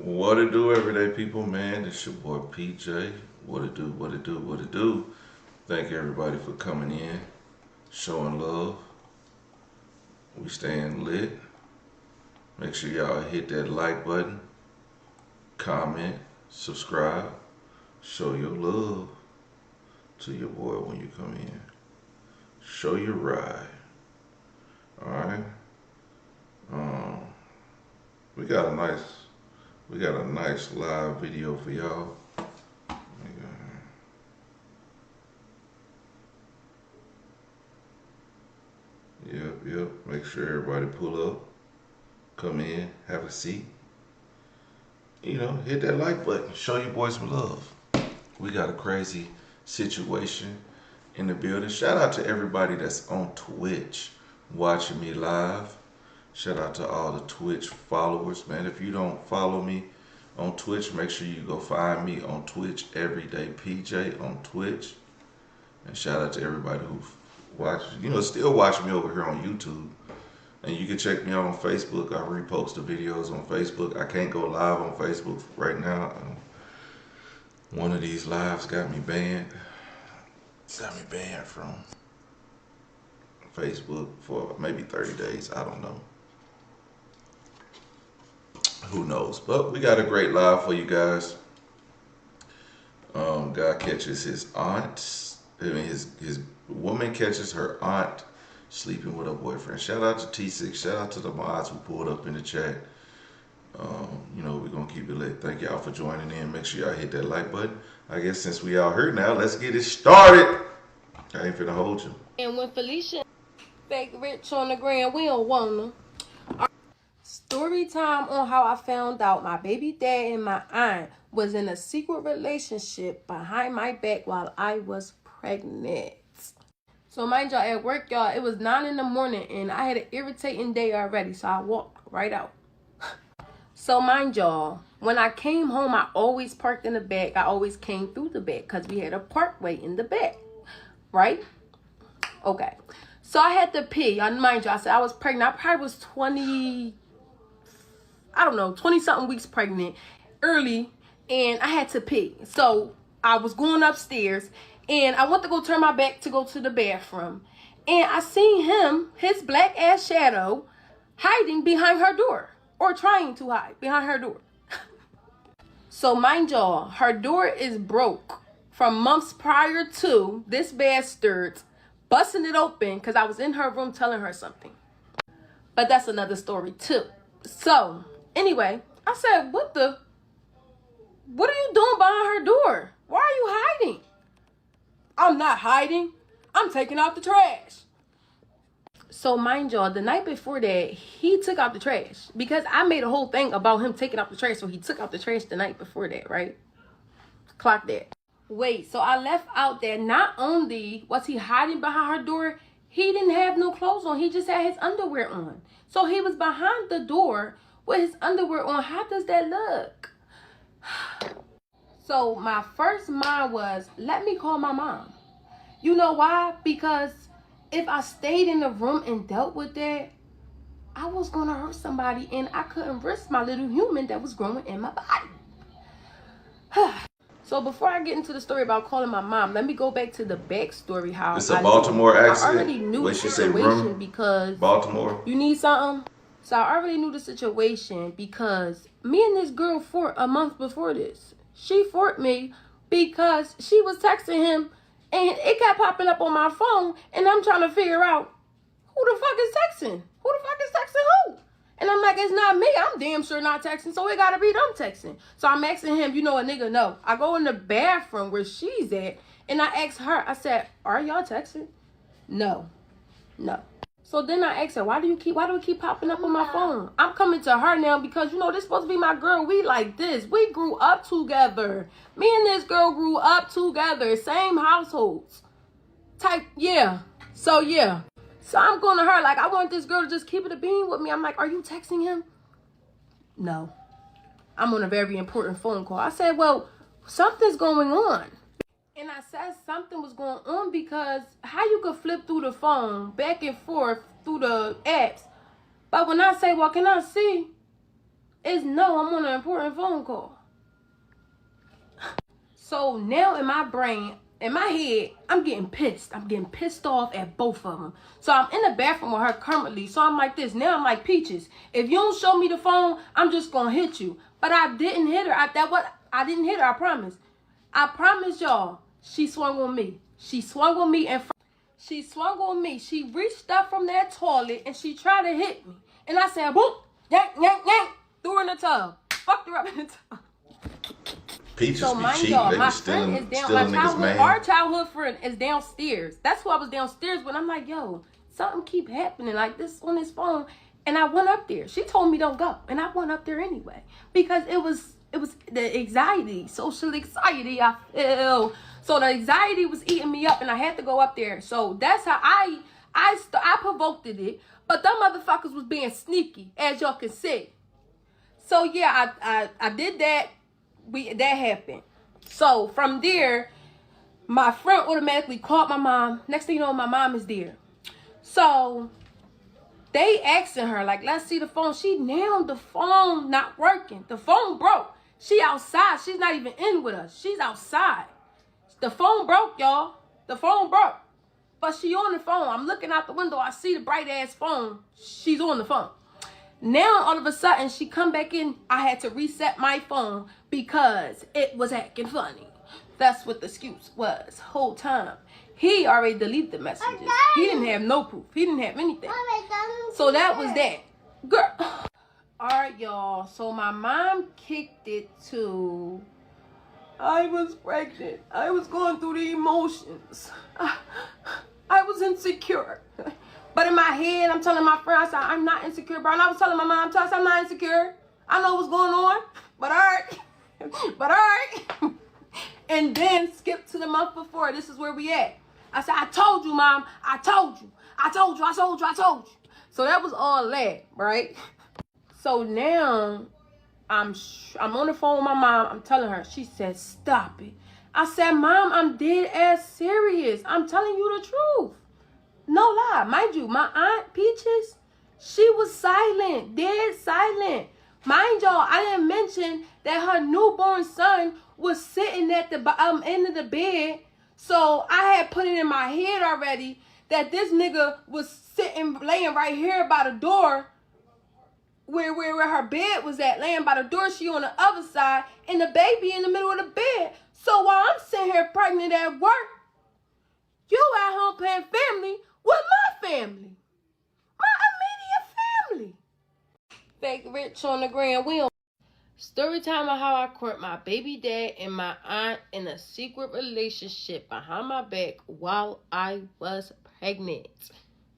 What it do, everyday people, man? It's your boy PJ. What it do, what it do, what it do. Thank everybody for coming in, showing love. We staying lit. Make sure y'all hit that like button, comment, subscribe, show your love to your boy when you come in. Show your ride. Alright? We got a nice live video for y'all. Yep. Make sure everybody pull up, come in, have a seat. Hit that like button. Show your boys some love. We got a crazy situation in the building. Shout out to everybody that's on Twitch watching me live. Shout out to all the Twitch followers, man. If you don't follow me on Twitch, make sure you go find me on Twitch, everydaypj on Twitch. And shout out to everybody who watches, still watching me over here on YouTube. And you can check me out on Facebook. I repost the videos on Facebook. I can't go live on Facebook right now. One of these lives got me banned. It's got me banned from Facebook for maybe 30 days. I don't know. Who knows? But we got a great live for you guys. Guy catches his aunt. His woman catches her aunt sleeping with her boyfriend. Shout out to T6. Shout out to the mods who pulled up in the chat. We're going to keep it lit. Thank y'all for joining in. Make sure y'all hit that like button. I guess since we out here now, let's get it started. I ain't finna hold you. And when Felicia fake rich on the ground, we don't want them. Story time on how I found out my baby dad and my aunt was in a secret relationship behind my back while I was pregnant. So mind y'all, at work, y'all, it was 9 in the morning and I had an irritating day already, so I walked right out. So mind y'all, when I came home, I always parked in the back. I always came through the back because we had a parkway in the back, right? Okay. So I had to pee. Y'all mind y'all, I said I was pregnant. I probably was 20-something weeks pregnant early, and I had to pee. So I was going upstairs, and I went to go turn my back to go to the bathroom. And I seen him, his black ass shadow, hiding behind her door. Or trying to hide behind her door. So mind y'all, her door is broke from months prior to this bastard busting it open because I was in her room telling her something. But that's another story too. So anyway, I said, what are you doing behind her door? Why are you hiding? I'm not hiding. I'm taking out the trash. So mind y'all, the night before that, he took out the trash. Because I made a whole thing about him taking out the trash. So he took out the trash the night before that, right? Clock that. Wait, so I left out that not only was he hiding behind her door, he didn't have no clothes on. He just had his underwear on. So he was behind the door with his underwear on. How does that look? So my first mind was, let me call my mom. You know why? Because if I stayed in the room and dealt with that, I was going to hurt somebody and I couldn't risk my little human that was growing in my body. So before I get into the story about calling my mom, let me go back to the backstory. How it's a Baltimore accident. I already knew the situation because Baltimore. You need something? So I already knew the situation because me and this girl fought a month before this. She fought me because she was texting him. And it kept popping up on my phone, and I'm trying to figure out who the fuck is texting? Who the fuck is texting who? And I'm like, it's not me. I'm damn sure not texting, so it gotta be them texting. So I'm asking him, a nigga, no. I go in the bathroom where she's at, and I ask her, I said, are y'all texting? No. So then I asked her, why do it keep popping up on my phone? I'm coming to her now because, this supposed to be my girl. We like this. We grew up together. Me and this girl grew up together. Same households. Yeah. So I'm going to her like, I want this girl to just keep it a bean with me. I'm like, are you texting him? No. I'm on a very important phone call. I said, well, something's going on. And I said something was going on because how you could flip through the phone back and forth through the apps. But when I say, well, can I see? is no, I'm on an important phone call. So now in my brain, in my head, I'm getting pissed. I'm getting pissed off at both of them. So I'm in the bathroom with her currently. So I'm like this. Now I'm like, Peaches, if you don't show me the phone, I'm just going to hit you. But I didn't hit her. I didn't hit her, I promise. I promise y'all, she swung on me. She swung on me and she swung on me. She reached up from that toilet and she tried to hit me. And I said, boom, yank, yank, yank. Threw her in the tub. Fucked her up in the tub. Peaches So be mind cheating. y'all, They my be friend is down. stealing niggas' man. Our childhood friend is downstairs. That's who I was downstairs with. I'm like, yo, something keep happening like this on his phone. And I went up there. She told me don't go, and I went up there anyway because it was the anxiety, social anxiety I feel. So the anxiety was eating me up, and I had to go up there. So that's how I provoked it. But them motherfuckers was being sneaky, as y'all can see. So yeah, I did that. That happened. So from there, my friend automatically called my mom. Next thing you know, my mom is there. So they asking her, like, let's see the phone. The phone not working. The phone broke. She outside. She's not even in with us. She's outside. The phone broke, y'all. The phone broke. But she on the phone. I'm looking out the window. I see the bright ass phone. She's on the phone. Now, all of a sudden, she come back in. I had to reset my phone because it was acting funny. That's what the excuse was whole time. He already deleted the messages. He didn't have no proof. He didn't have anything. So that was that. Girl. All right, y'all. So my mom kicked it to... I was pregnant. I was going through the emotions. I was insecure. But in my head, I'm telling my friend, I said, I'm not insecure, bro. And I was telling my mom, I'm not insecure. I know what's going on. But all right. But all right. And then skip to the month before. This is where we at. I said, I told you, Mom. I told you. I told you. I told you. I told you. So that was all that, right? So now I'm on the phone with my mom. I'm telling her. She said, stop it. I said, Mom, I'm dead ass serious. I'm telling you the truth. No lie. Mind you, my aunt Peaches, she was silent. Dead silent. Mind y'all, I didn't mention that her newborn son was sitting at the end of the bed. So I had put it in my head already that this nigga was laying right here by the door where her bed was at, laying by the door. She on the other side and the baby in the middle of the bed. So while I'm sitting here pregnant at work, you at home playing family with my family. My immediate family. Fake rich on the grand wheel. Story time of how I caught my baby dad and my aunt in a secret relationship behind my back while I was pregnant.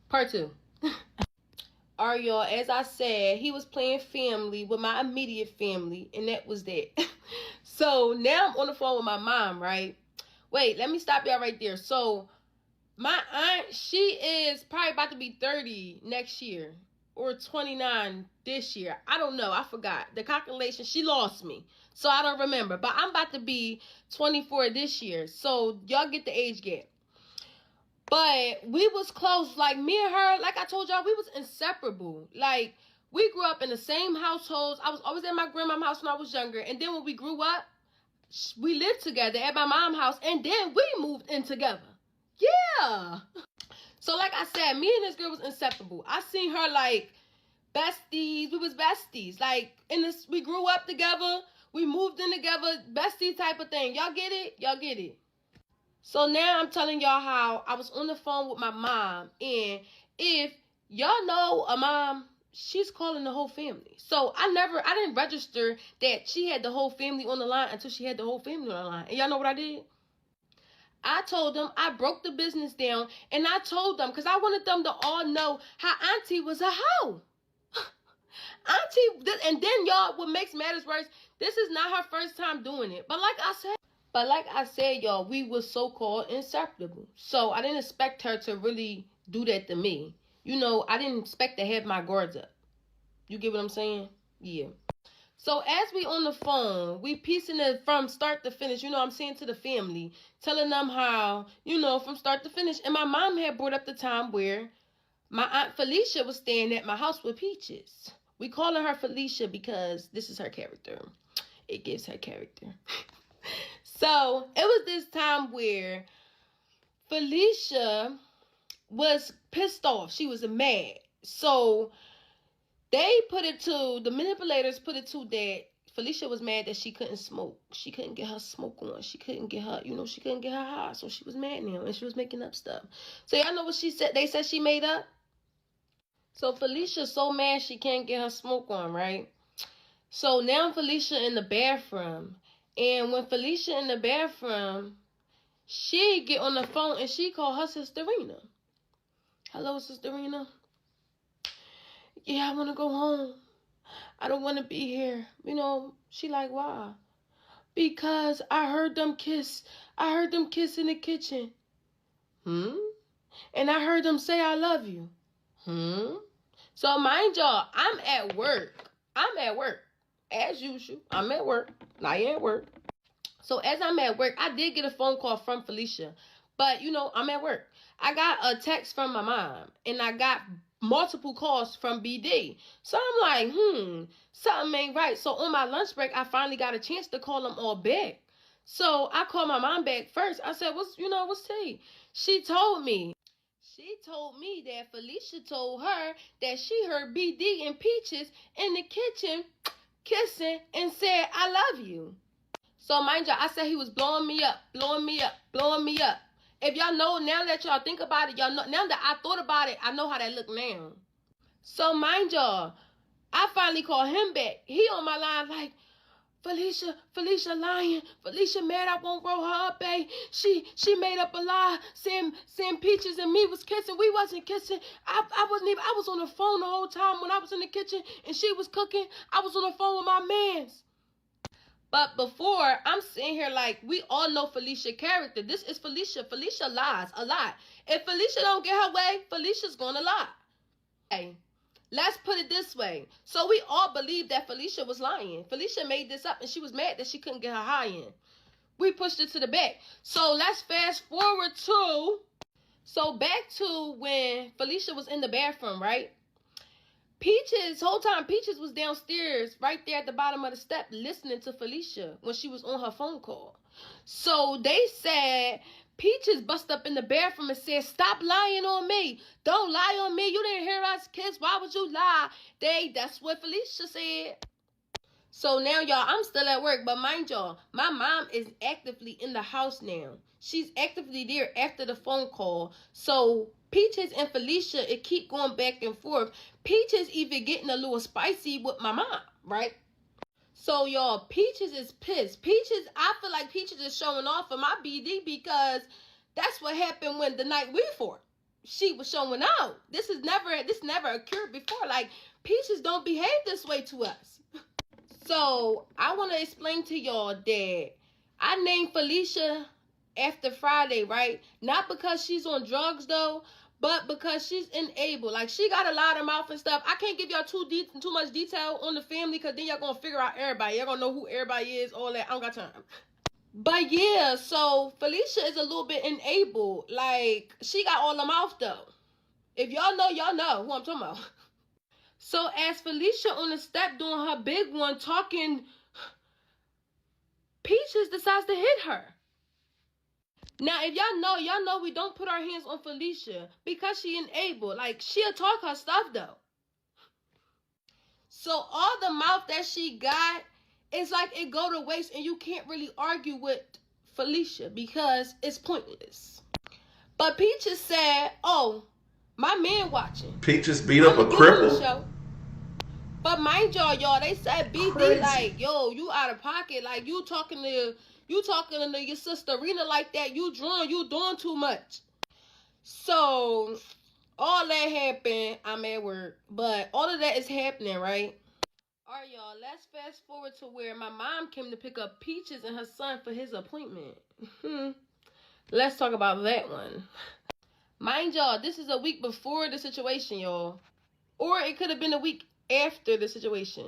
Part 2. Alright, y'all, as I said, he was playing family with my immediate family, and that was that. So now I'm on the phone with my mom, right? Wait, let me stop y'all right there. So my aunt, she is probably about to be 30 next year or 29 this year. I don't know. I forgot. The calculation, she lost me. So I don't remember. But I'm about to be 24 this year. So y'all get the age gap. But we was close. Like me and her, like I told y'all, we was inseparable. Like we grew up in the same households. I was always at my grandma's house when I was younger. And then when we grew up, we lived together at my mom's house. And then we moved in together. Yeah. So like I said, me and this girl was inseparable. I seen her like besties. We was besties. Like we grew up together. We moved in together. Bestie type of thing. Y'all get it? Y'all get it. So now I'm telling y'all how I was on the phone with my mom. And if y'all know a mom, she's calling the whole family. So I didn't register that she had the whole family on the line until she had the whole family on the line. And y'all know what I did? I told them, I broke the business down, and I told them, because I wanted them to all know how Auntie was a hoe. Auntie, and then y'all, what makes matters worse, this is not her first time doing it. But like I said, y'all, we were so-called inseparable. So I didn't expect her to really do that to me. You know, I didn't expect to have my guards up. You get what I'm saying? Yeah. So as we on the phone, we piecing it from start to finish. You know, I'm saying to the family, telling them how, you know, from start to finish. And my mom had brought up the time where my Aunt Felicia was staying at my house with Peaches. We calling her Felicia because this is her character. It gives her character. So it was this time where Felicia was pissed off. She was mad. So the manipulators put it to that Felicia was mad that she couldn't smoke. She couldn't get her smoke on. She couldn't get her, she couldn't get her high. So she was mad now and she was making up stuff. So y'all know what she said? They said she made up. So Felicia's so mad she can't get her smoke on, right? So now Felicia in the bathroom. And when Felicia in the bathroom, she get on the phone and she call her sister Rena. Hello, Sister Rena. Yeah, I want to go home. I don't want to be here. She like, why? Because I heard them kiss. I heard them kiss in the kitchen. And I heard them say I love you. So mind y'all, I'm at work. As usual, I'm at work. I am at work. So as I'm at work, I did get a phone call from Felicia. But, I'm at work. I got a text from my mom. And I got multiple calls from BD. So I'm like, something ain't right. So on my lunch break, I finally got a chance to call them all back. So I called my mom back first. I said, what's tea? She told me that Felicia told her that she heard BD and Peaches in the kitchen kissing and said, I love you. So mind y'all, I said he was blowing me up. If y'all know, now that y'all think about it, y'all know, now that I thought about it, I know how that look now. So mind y'all, I finally called him back. He on my line like, Felicia lying. Felicia mad I won't roll her up, babe. She made up a lie saying Peaches and me was kissing. We wasn't kissing. I was on the phone the whole time when I was in the kitchen and she was cooking. I was on the phone with my mans. But before, I'm sitting here like, we all know Felicia's character. This is Felicia. Felicia lies a lot. If Felicia don't get her way, Felicia's gonna lie. Hey, let's put it this way. So we all believe that Felicia was lying. Felicia made this up and she was mad that she couldn't get her high in. We pushed it to the back. So let's fast forward back to when Felicia was in the bathroom, right? Whole time Peaches was downstairs right there at the bottom of the step listening to Felicia when she was on her phone call. So they said Peaches bust up in the bathroom and said, stop lying on me. Don't lie on me. You didn't hear us kiss. Why would you lie? That's what Felicia said. So now, y'all, I'm still at work. But mind y'all, my mom is actively in the house now. She's actively there after the phone call. So Peaches and Felicia, it keep going back and forth. Peaches even getting a little spicy with my mom, right? So, y'all, Peaches is pissed. I feel like Peaches is showing off for my BD because that's what happened when the night we fought. She was showing out. This never occurred before. Like, Peaches don't behave this way to us. So, I want to explain to y'all that I named Felicia after Friday, right? Not because she's on drugs, though, but because she's enabled. Like, she got a lot of mouth and stuff. I can't give y'all too much detail on the family because then y'all going to figure out everybody. Y'all going to know who everybody is, all that. I don't got time. But, yeah, so Felicia is a little bit enabled. Like, she got all the mouth, though. If y'all know who I'm talking about. So, as Felicia on the step doing her big one, talking, Peaches decides to hit her. Now, if y'all know we don't put our hands on Felicia because she enabled. Like, she'll talk her stuff, though. So, all the mouth that she got, it's like it go to waste and you can't really argue with Felicia because it's pointless. But Peaches said, oh, my man watching. Peaches beat up a cripple. But mind y'all, they said BD crazy. Like, yo, you out of pocket. Like, you talking to your sister Rena like that. You doing too much. So, all that happened. I'm at work. But all of that is happening, right? All right, y'all, let's fast forward to where my mom came to pick up Peaches and her son for his appointment. Let's talk about that one. Mind y'all, this is a week before the situation, y'all. Or it could have been a week after the situation.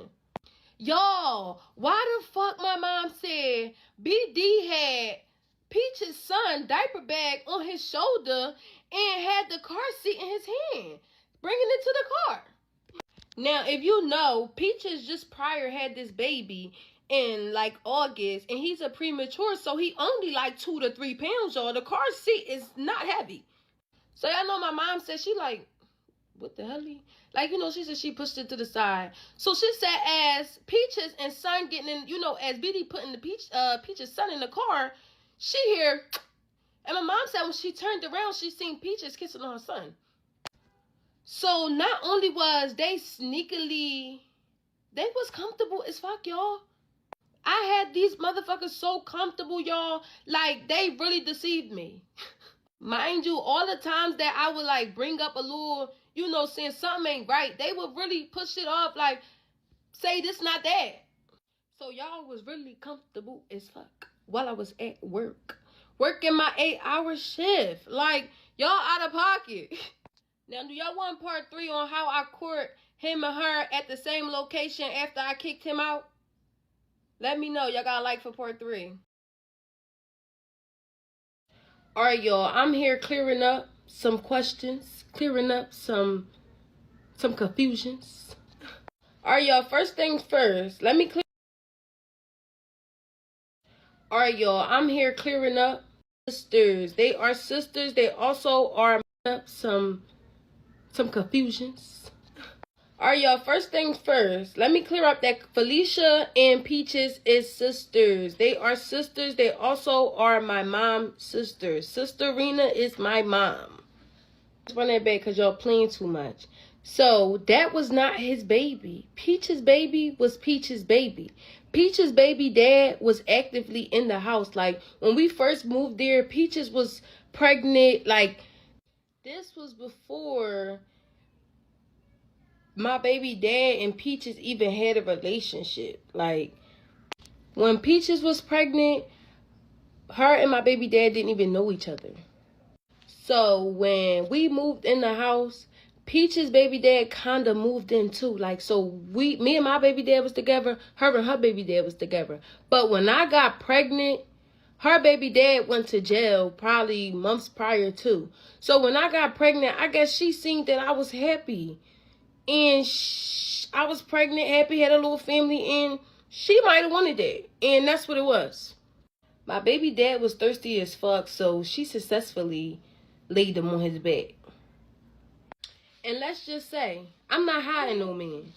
Y'all, why the fuck my mom said BD had Peach's son diaper bag on his shoulder and had the car seat in his hand, bringing it to the car? Now, if you know, Peaches just prior had this baby in like August, and he's a premature, so he only like 2 to 3 pounds, y'all. The car seat is not heavy. So y'all know my mom said she like, what the hell? Like, you know, she said she pushed it to the side. So she said as Peaches and son getting in, you know, as BD putting the Peaches son in the car, she hear, and my mom said when she turned around, she seen Peaches kissing on her son. So not only was they sneakily, they was comfortable as fuck, y'all. I had these motherfuckers so comfortable, y'all. Like, they really deceived me. Mind you, all the times that I would, like, bring up a little, you know, saying something ain't right, they would really push it off, like, say this, not that. So y'all was really comfortable as fuck while I was at work. Working my 8-hour shift. Like, y'all out of pocket. Now, do y'all want part 3 on how I caught him and her at the same location after I kicked him out? Let me know. Y'all got a like for part 3. Alright, y'all. I'm here clearing up some questions. Clearing up some confusions. Alright, y'all. First things first. Let me clear. Alright, y'all. I'm here clearing up sisters. They are sisters. They also are up some confusions. Alright, y'all, first things first. Let me clear up that Felicia and Peaches is sisters. They are sisters. They also are my mom's sisters. Sister Rena is my mom. Let's run that back because y'all playing too much. So, that was not his baby. Peaches' baby was Peaches' baby. Peaches' baby dad was actively in the house. Like, when we first moved there, Peaches was pregnant. Like, this was before my baby dad and Peaches even had a relationship. Like, when Peaches was pregnant, her and my baby dad didn't even know each other. So when we moved in the house, Peaches' baby dad kind of moved in too. Like, so me and my baby dad was together, her and her baby dad was together. But when I got pregnant, her baby dad went to jail probably months prior too. So when I got pregnant, I guess she seen that I was happy. And I was pregnant, happy, had a little family, and she might have wanted that. And that's what it was. My baby dad was thirsty as fuck, so she successfully laid him on his back. And let's just say, I'm not hiding no man.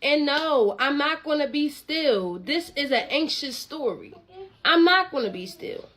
And no, I'm not going to be still. This is an anxious story. I'm not going to be still.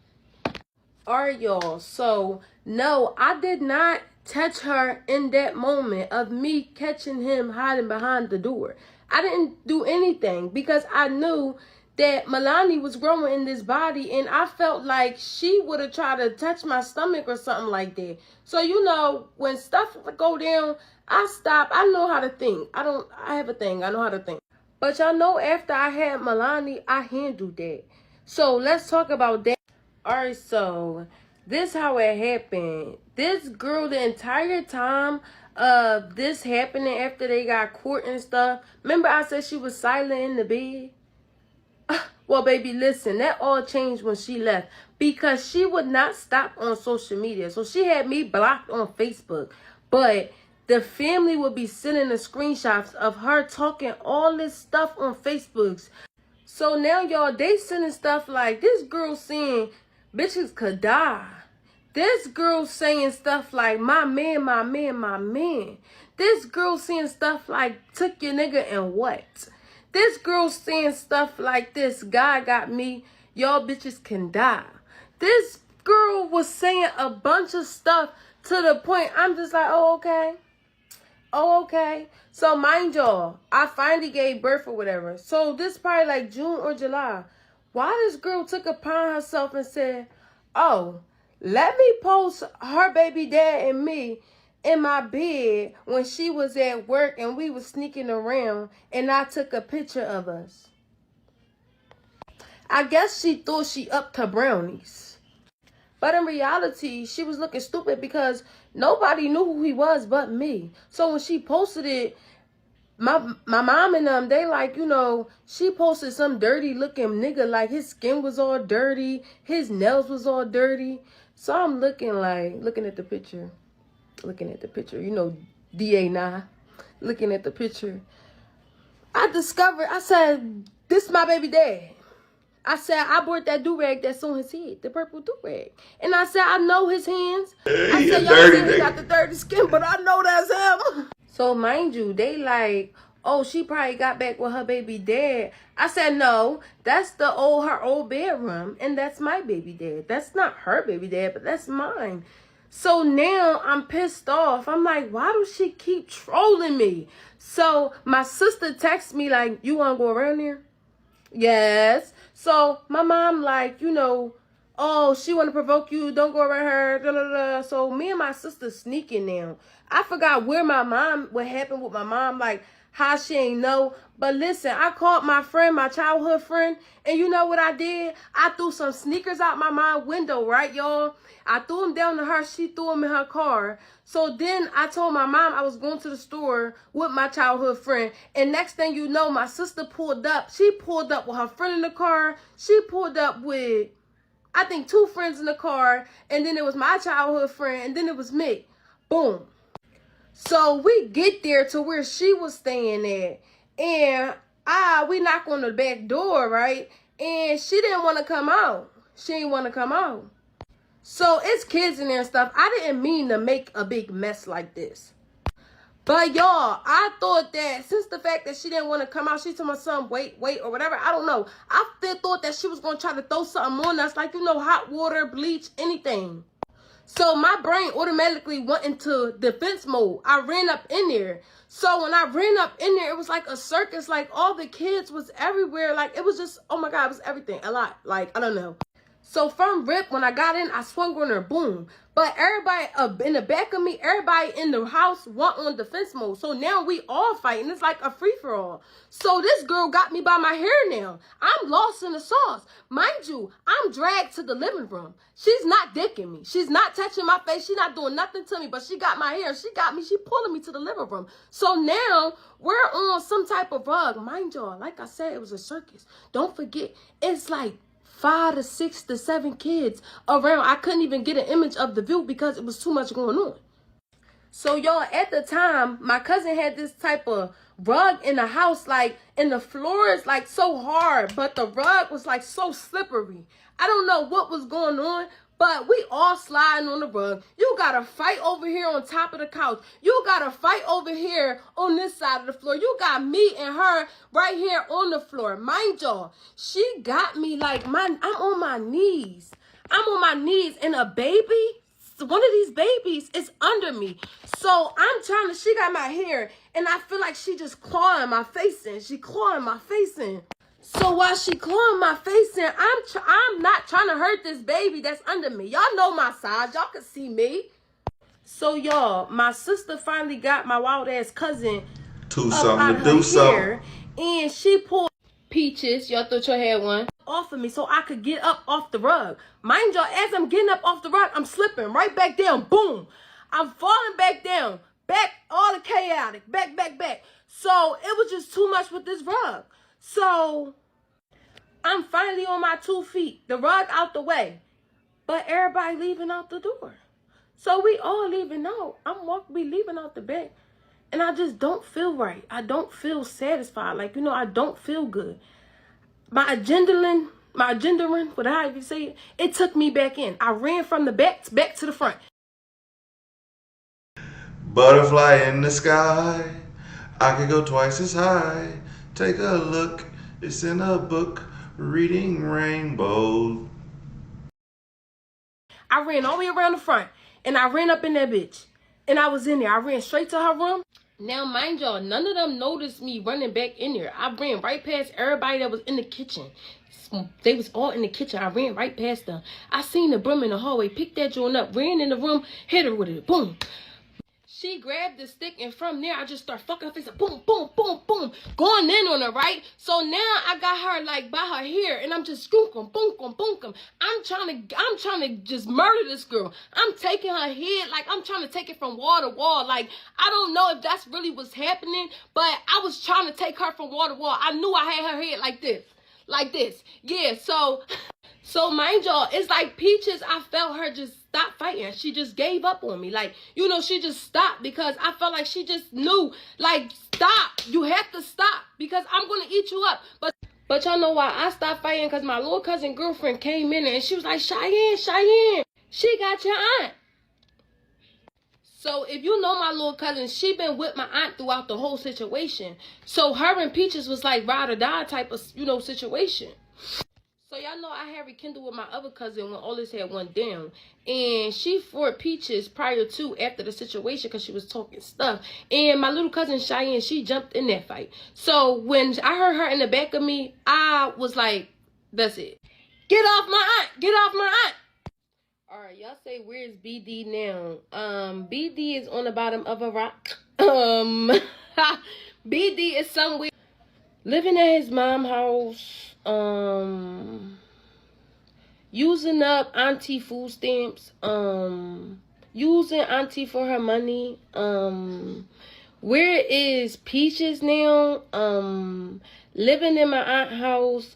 Alright, y'all. So, no, I did not touch her in that moment of me catching him hiding behind the door. I didn't do anything because I knew that Milani was growing in this body, and I felt like she would have tried to touch my stomach or something like that. So, you know, when stuff would go down, I stop. I know how to think. I have a thing. I know how to think. But y'all know after I had Milani, I handled that. So let's talk about that. Alright, so this how it happened. This girl, the entire time of this happening after they got caught and stuff, remember I said she was silent in the bed? Well, baby, listen, that all changed when she left because she would not stop on social media. So she had me blocked on Facebook, but the family would be sending the screenshots of her talking all this stuff on Facebook. So now, y'all, they sending stuff like this girl saying bitches could die. This girl saying stuff like my man, my man, my man. This girl saying stuff like took your nigga and what? This girl saying stuff like this guy got me, y'all bitches can die. This girl was saying a bunch of stuff to the point I'm just like, oh, okay. Oh, okay. So, mind y'all, I finally gave birth or whatever. So, this probably like June or July. Why this girl took upon herself and said, oh, let me post her baby dad and me in my bed when she was at work and we was sneaking around and I took a picture of us. I guess she thought she upped her brownies. But in reality, she was looking stupid because nobody knew who he was but me. So when she posted it, my mom and them, they like, you know, she posted some dirty looking nigga, like his skin was all dirty, his nails was all dirty. So I'm looking at the picture, you know, DA nah. looking at the picture. I said, this is my baby dad. I said, I bought that do-rag that's on his head, the purple do-rag. And I said, I know his hands. I said, y'all see he got the dirty skin, but I know that's him. So mind you, they like, oh, she probably got back with her baby dad. I said, no, that's her old bedroom, and that's my baby dad. That's not her baby dad, but that's mine. So now I'm pissed off. I'm like, why does she keep trolling me? So my sister texts me like, you want to go around there? Yes. So my mom like, you know, oh, she want to provoke you. Don't go around her. Da, da, da. So me and my sister sneaking now. I forgot what happened with my mom, like how she ain't know. But listen, I called my friend, my childhood friend, and you know what I did? I threw some sneakers out my mom's window, right, y'all? I threw them down to her. She threw them in her car. So then I told my mom I was going to the store with my childhood friend. And next thing you know, my sister pulled up. She pulled up with her friend in the car. She pulled up with, I think, 2 friends in the car. And then it was my childhood friend. And then it was me. Boom. So we get there to where she was staying at. And we knock on the back door, right? And she didn't want to come out. She didn't want to come out. So it's kids in there and stuff. I didn't mean to make a big mess like this. But y'all, I thought that since the fact that she didn't want to come out, she told my son, wait, or whatever. I don't know. I thought that she was going to try to throw something on us, like, you know, hot water, bleach, anything. So my brain automatically went into defense mode. I ran up in there. So when I ran up in there, it was like a circus. Like all the kids was everywhere. Like it was just, oh my God, it was everything. A lot. Like, I don't know. So from rip, when I got in, I swung on her, boom. But everybody in the back of me, everybody in the house went on defense mode. So now we all fighting. It's like a free-for-all. So this girl got me by my hair now. I'm lost in the sauce. Mind you, I'm dragged to the living room. She's not dicking me. She's not touching my face. She's not doing nothing to me. But she got my hair. She got me. She pulling me to the living room. So now we're on some type of rug. Mind y'all, like I said, it was a circus. Don't forget, it's like 5 to 6 to 7 kids around. I couldn't even get an image of the view because it was too much going on. So y'all, at the time, my cousin had this type of rug in the house, like, and the floor is like so hard, but the rug was like so slippery. I don't know what was going on, but we all sliding on the rug. You gotta fight over here on top of the couch. You gotta fight over here on this side of the floor. You got me and her right here on the floor. Mind y'all, she got me like I'm on my knees. I'm on my knees, and a baby, one of these babies is under me. So she got my hair, and I feel like she just clawing my face in. She clawing my face in. So while she clawing my face in, I'm not trying to hurt this baby that's under me. Y'all know my size. Y'all can see me. So y'all, my sister finally got my wild ass cousin and she pulled Peaches. Y'all thought y'all had one off of me so I could get up off the rug. Mind y'all, as I'm getting up off the rug, I'm slipping right back down. Boom. I'm falling back down. Back, all the chaotic. Back. So it was just too much with this rug. So I'm finally on my 2 feet, the rug out the way, but everybody leaving out the door. So we all leaving out. We leaving out the bed, and I just don't feel right. I don't feel satisfied. Like, you know, I don't feel good. My adrenaline, whatever you say it took me back in. I ran from the back to the front. Butterfly in the sky, I could go twice as high. Take a look, it's in a book, reading rainbow. I ran all the way around the front, and I ran up in that bitch, and I was in there. I ran straight to her room. Now, mind y'all, none of them noticed me running back in there. I ran right past everybody that was in the kitchen. They was all in the kitchen. I ran right past them. I seen the broom in the hallway, picked that joint up, ran in the room, hit her with it. Boom. She grabbed the stick, and from there, I just start fucking her face. Boom, boom, boom, boom. Going in on her, right? So now I got her, like, by her hair, and I'm just boonkum, boonkum, boonkum. I'm trying to just murder this girl. I'm taking her head, like, I'm trying to take it from wall to wall. Like, I don't know if that's really what's happening, but I was trying to take her from wall to wall. I knew I had her head like this. Like this. Yeah, so So mind y'all, it's like Peaches, I felt her just stop fighting. She just gave up on me. Like, you know, she just stopped because I felt like she just knew, like, stop. You have to stop because I'm going to eat you up. But y'all know why I stopped fighting? Because my little cousin girlfriend came in and she was like, Cheyenne, she got your aunt. So if you know my little cousin, she been with my aunt throughout the whole situation. So her and Peaches was like ride or die type of, you know, situation. So y'all know I had rekindled with my other cousin when all this had went down. And she fought Peaches prior to after the situation because she was talking stuff. And my little cousin Cheyenne, she jumped in that fight. So when I heard her in the back of me, I was like, that's it. Get off my aunt. Get off my aunt. Alright, y'all say where's BD now? BD is on the bottom of a rock. BD is somewhere living at his mom's house. Using up auntie food stamps, using auntie for her money. Where is Peaches now? Living in my aunt's house.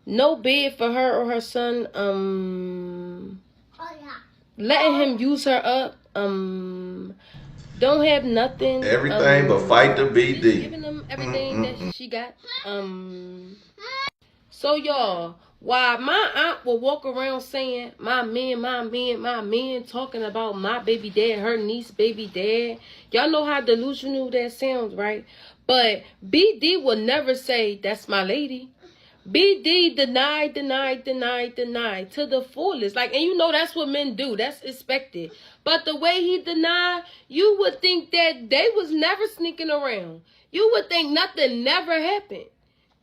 No bed for her or her son. Letting him use her up. Don't have nothing. Everything but fight the BD. Giving them everything that she got. So y'all, while my aunt will walk around saying my man, talking about my baby dad, her niece baby dad. Y'all know how delusional that sounds, right? But BD will never say that's my lady. BD deny to the fullest. Like, and you know that's what men do. That's expected. But the way he denied, you would think that they was never sneaking around. You would think nothing never happened.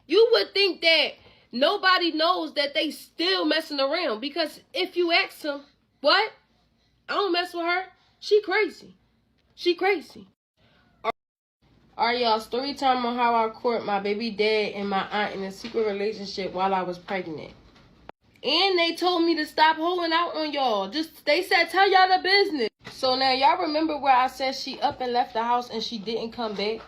You would think that nobody knows that they still messing around. Because if you ask him, what? I don't mess with her. She crazy. She crazy. Alright, y'all, story time on how I caught my baby dad and my aunt in a secret relationship while I was pregnant. And they told me to stop holding out on y'all. They said, tell y'all the business. So now, y'all remember where I said she up and left the house and she didn't come back?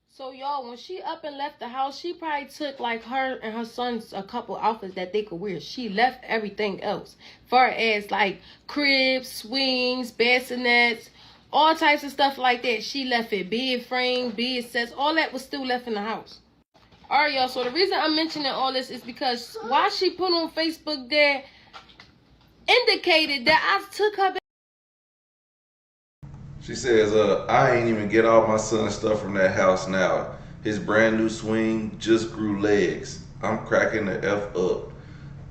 So, y'all, when she up and left the house, she probably took, like, her and her son's a couple outfits that they could wear. She left everything else. Far as, like, cribs, swings, bassinets, all types of stuff like that. She left it. Bed frame, bed sets, all that was still left in the house. Alright, y'all. So the reason I'm mentioning all this is because why she put on Facebook there indicated that I took her back. She says, I ain't even get all my son's stuff from that house now. His brand new swing just grew legs. I'm cracking the F up.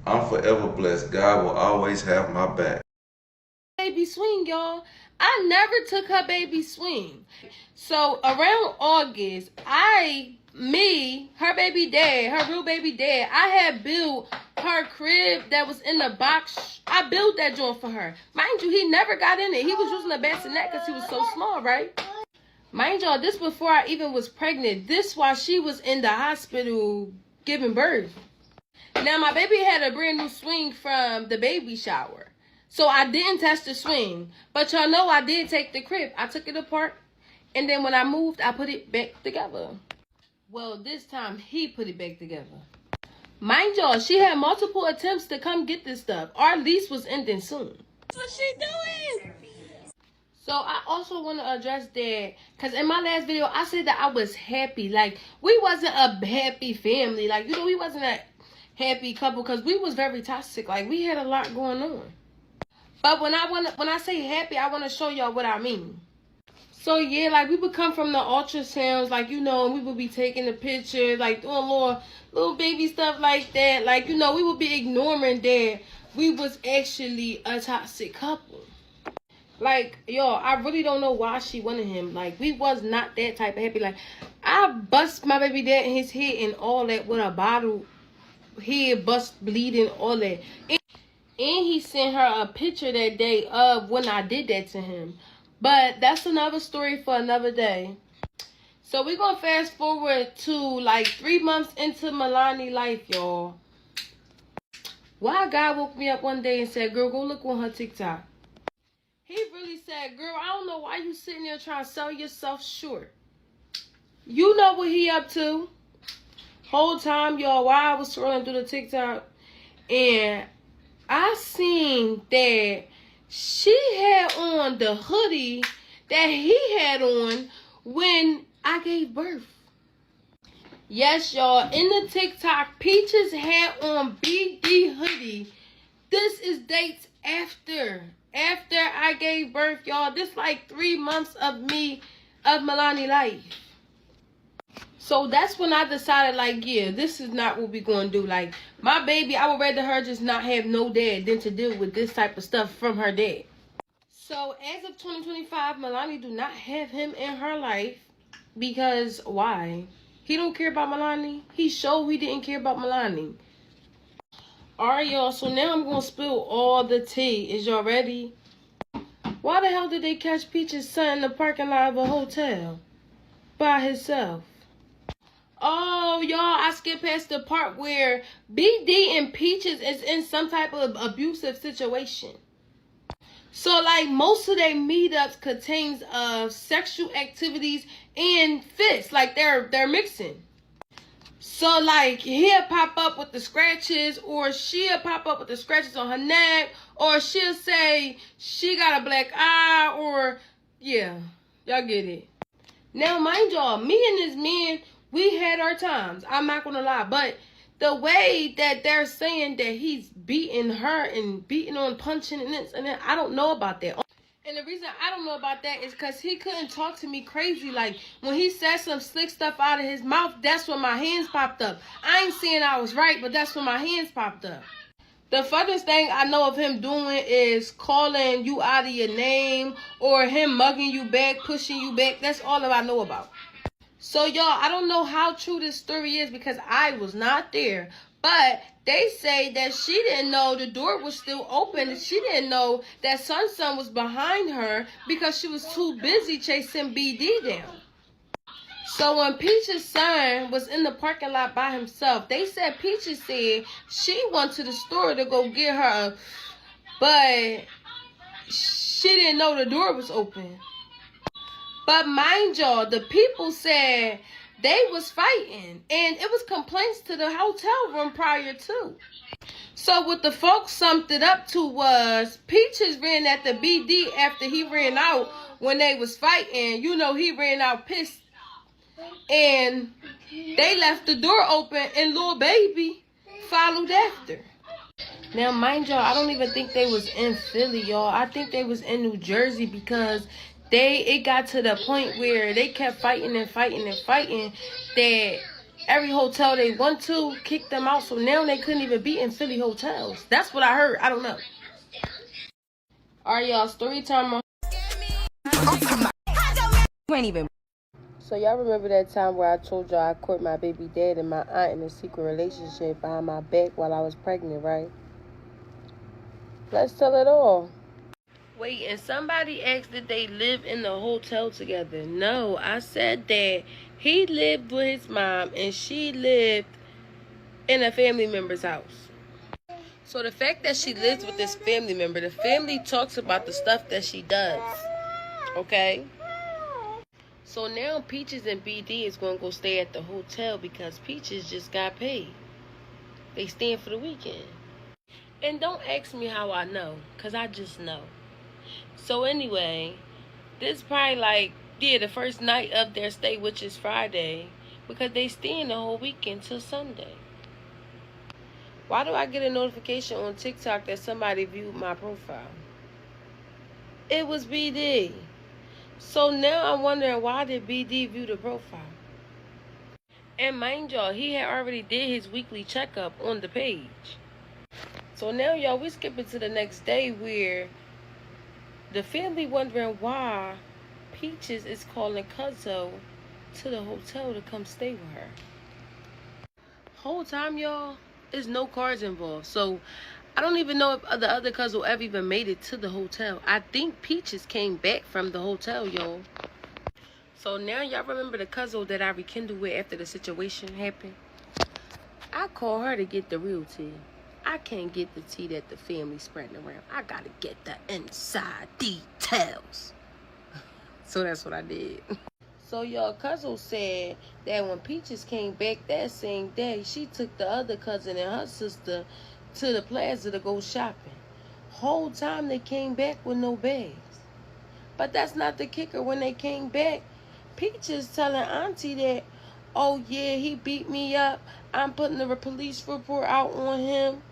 I'm forever blessed. God will always have my back. Baby swing, y'all. I never took her baby swing. So around August, her baby dad, her real baby dad, I had built her crib that was in the box. I built that joint for her. Mind you, he never got in it. He was using a bassinet because he was so small, right? Mind y'all, this before I even was pregnant. This while she was in the hospital giving birth. Now, my baby had a brand new swing from the baby shower. So I didn't test the swing. But y'all know I did take the crib. I took it apart. And then when I moved, I put it back together. Well, this time he put it back together. Mind y'all, she had multiple attempts to come get this stuff. Our lease was ending soon. What's she doing? So I also want to address that. Because in my last video, I said that I was happy. Like, we wasn't a happy family. Like, you know, we wasn't a happy couple. Because we was very toxic. Like, we had a lot going on. But when I say happy, I want to show y'all what I mean. So yeah, like we would come from the ultrasounds, like, you know, and we would be taking the pictures, like doing little baby stuff like that. Like, you know, we would be ignoring that we was actually a toxic couple. Like, yo, I really don't know why she wanted him. Like, we was not that type of happy. Like, I bust my baby dad in his head and all that with a bottle, head bust bleeding, all that. And he sent her a picture that day of when I did that to him. But that's another story for another day. So we're going to fast forward to like 3 months into Milani life, y'all. Why God woke me up one day and said, girl, go look on her TikTok. He really said, girl, I don't know why you sitting there trying to sell yourself short. You know what he up to. Whole time, y'all, while I was scrolling through the TikTok, and I seen that she had on the hoodie that he had on when I gave birth. Yes, y'all, in the TikTok, Peaches had on BD hoodie. This is dates after I gave birth, y'all. This like 3 months of Milani life. So that's when I decided, like, yeah, this is not what we gonna do. Like, my baby, I would rather her just not have no dad than to deal with this type of stuff from her dad. So as of 2025, Milani do not have him in her life. Because why? He don't care about Milani. He showed he didn't care about Milani. Alright, y'all, so now I'm gonna spill all the tea. Is y'all ready? Why the hell did they catch Peach's son in the parking lot of a hotel? By himself. Oh, y'all, I skipped past the part where BD and Peaches is in some type of abusive situation. So, like, most of their meetups contains sexual activities and fists. Like, they're mixing. So, like, he'll pop up with the scratches, or she'll pop up with the scratches on her neck, or she'll say she got a black eye, or, yeah, y'all get it. Now, mind y'all, me and this man, we had our times. I'm not going to lie. But the way that they're saying that he's beating her and beating on, punching and this and that, I don't know about that. And the reason I don't know about that is because he couldn't talk to me crazy. Like, when he said some slick stuff out of his mouth, that's when my hands popped up. I ain't saying I was right, but that's when my hands popped up. The furthest thing I know of him doing is calling you out of your name, or him mugging you back, pushing you back. That's all that I know about. So, y'all, I don't know how true this story is because I was not there. But they say that she didn't know the door was still open. And she didn't know that Sun was behind her because she was too busy chasing BD down. So when Peach's son was in the parking lot by himself, they said Peaches said she went to the store to go get her, but she didn't know the door was open. But mind y'all, the people said they was fighting, and it was complaints to the hotel room prior to. So what the folks summed it up to was Peaches ran at the BD after he ran out when they was fighting. You know, he ran out pissed. And they left the door open and little baby followed after. Now, mind y'all, I don't even think they was in Philly, y'all. I think they was in New Jersey because it got to the point where they kept fighting and fighting and fighting that every hotel they went to kicked them out. So now they couldn't even be in Philly hotels. That's what I heard. I don't know. All right, y'all, story time. You ain't even. So y'all remember that time where I told y'all I caught my baby dad and my aunt in a secret relationship behind my back while I was pregnant, right? Let's tell it all. Wait, and somebody asked did they live in the hotel together. No, I said that he lived with his mom and she lived in a family member's house. So the fact that she lives with this family member, the family talks about the stuff that she does. Okay? So now Peaches and BD is going to go stay at the hotel because Peaches just got paid. They staying for the weekend. And don't ask me how I know, because I just know. So anyway, this is probably like, the first night of their stay, which is Friday, because they staying the whole weekend till Sunday. Why do I get a notification on TikTok that somebody viewed my profile? It was BD. So now I'm wondering, why did BD view the profile? And mind y'all, he had already did his weekly checkup on the page. So now, y'all, we skipping to the next day where the family wondering why Peaches is calling Cuzzo to the hotel to come stay with her. Whole time, y'all, there's no cars involved. So I don't even know if the other Cuzzo ever even made it to the hotel. I think Peaches came back from the hotel, y'all. So now y'all remember the Cuzzo that I rekindled with after the situation happened? I call her to get the real tea. I can't get the tea that the family's spreading around. I gotta get the inside details. So that's what I did. So your cousin said that when Peaches came back that same day, she took the other cousin and her sister to the plaza to go shopping. Whole time they came back with no bags. But that's not the kicker. When they came back, Peaches telling Auntie that, oh yeah, he beat me up. I'm putting a police report out on him.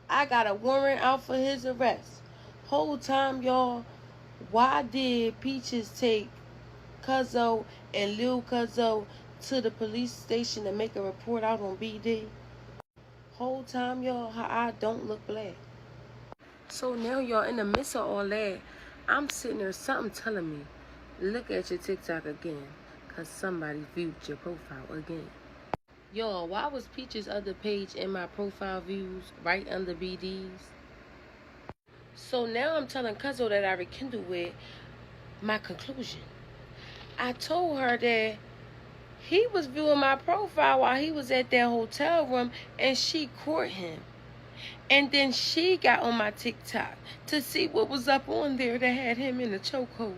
I got a warrant out for his arrest. Whole time, y'all, why did Peaches take Cuzzo and Lil Cuzzo to the police station to make a report out on BD? Whole time, y'all, her eye don't look black. So now, y'all, in the midst of all that, I'm sitting there, something telling me, look at your TikTok again, because somebody viewed your profile again. Y'all, why was Peach's other page in my profile views right under BD's? So now I'm telling Cuzzo that I rekindled with my conclusion. I told her that he was viewing my profile while he was at that hotel room and she court him. And then she got on my TikTok to see what was up on there that had him in a chokehold.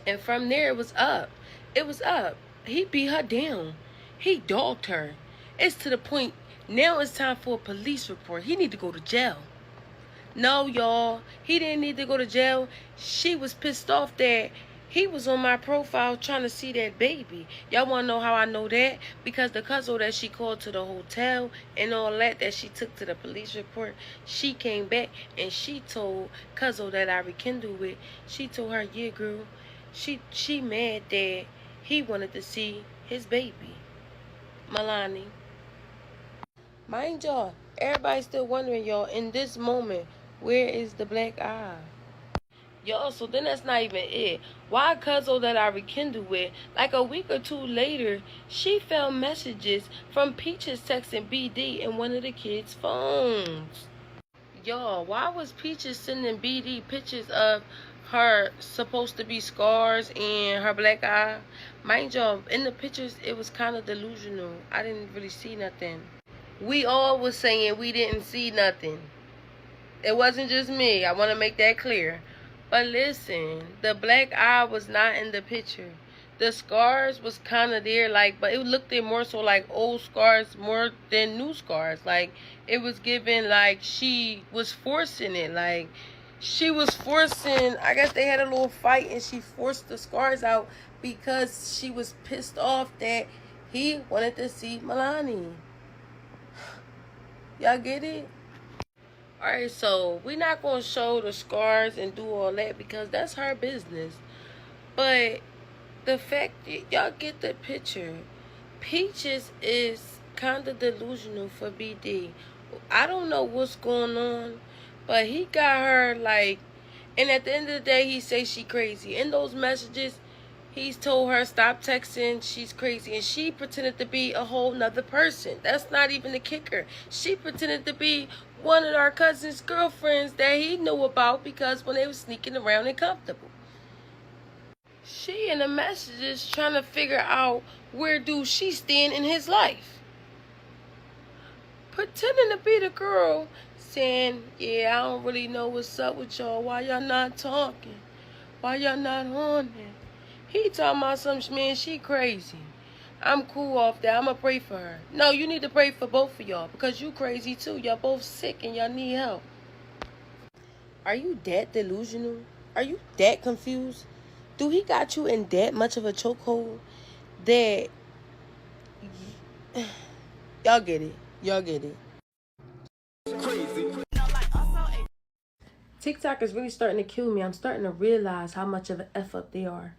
And from there, it was up. It was up. He beat her down. He dogged her. It's to the point, now it's time for a police report. He need to go to jail. No, y'all. He didn't need to go to jail. She was pissed off that he was on my profile trying to see that baby. Y'all want to know how I know that? Because the cousin that she called to the hotel and all that she took to the police report, she came back and she told cousin that I rekindled with, she told her, yeah, girl, she mad that he wanted to see his baby, Milani. Mind y'all, everybody's still wondering, y'all, in this moment, where is the black eye? Y'all, so then that's not even it. Why Cuzzo that I rekindled with, like a week or two later, she found messages from Peaches texting BD in one of the kids' phones. Y'all, why was Peaches sending BD pictures of her supposed to be scars and her black eye? Mind y'all, in the pictures, it was kind of delusional. I didn't really see nothing. We all was saying we didn't see nothing. It wasn't just me. I want to make that clear. But listen, the black eye was not in the picture. The scars was kind of there, like, but it looked more so like old scars more than new scars. Like, it was given like she was forcing it. Like, she was forcing, I guess they had a little fight and she forced the scars out because she was pissed off that he wanted to see Milani. Y'all get it? Alright, so we're not going to show the scars and do all that because that's her business. But the fact, y'all get the picture. Peaches is kind of delusional for BD. I don't know what's going on, but he got her like, and at the end of the day, he say she crazy. In those messages, he's told her stop texting, she's crazy, and she pretended to be a whole nother person. That's not even the kicker. She pretended to be one of our cousin's girlfriends that he knew about because when they were sneaking around and comfortable. She in the messages trying to figure out where do she stand in his life. Pretending to be the girl saying, yeah, I don't really know what's up with y'all. Why y'all not talking? Why y'all not on it? He talking about some man, she crazy. I'm cool off that. I'm going to pray for her. No, you need to pray for both of y'all because you crazy too. Y'all both sick and y'all need help. Are you that delusional? Are you that confused? Do he got you in that much of a chokehold that... Y'all get it. Y'all get it. Crazy. TikTok is really starting to kill me. I'm starting to realize how much of an F up they are.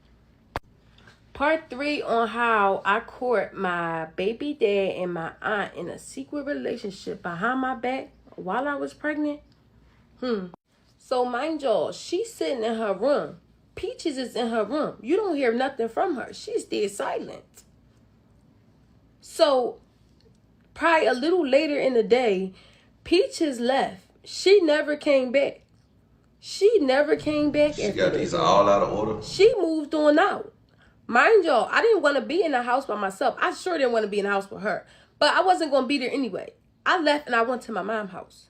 Part 3 on how I court my baby dad and my aunt in a secret relationship behind my back while I was pregnant. So mind y'all, she's sitting in her room. Peaches is in her room. You don't hear nothing from her. She's dead silent. So probably a little later in the day, Peaches left. She never came back. She never came back. She got these all out of order. She moved on out. Mind y'all, I didn't want to be in the house by myself. I sure didn't want to be in the house with her. But I wasn't going to be there anyway. I left and I went to my mom's house.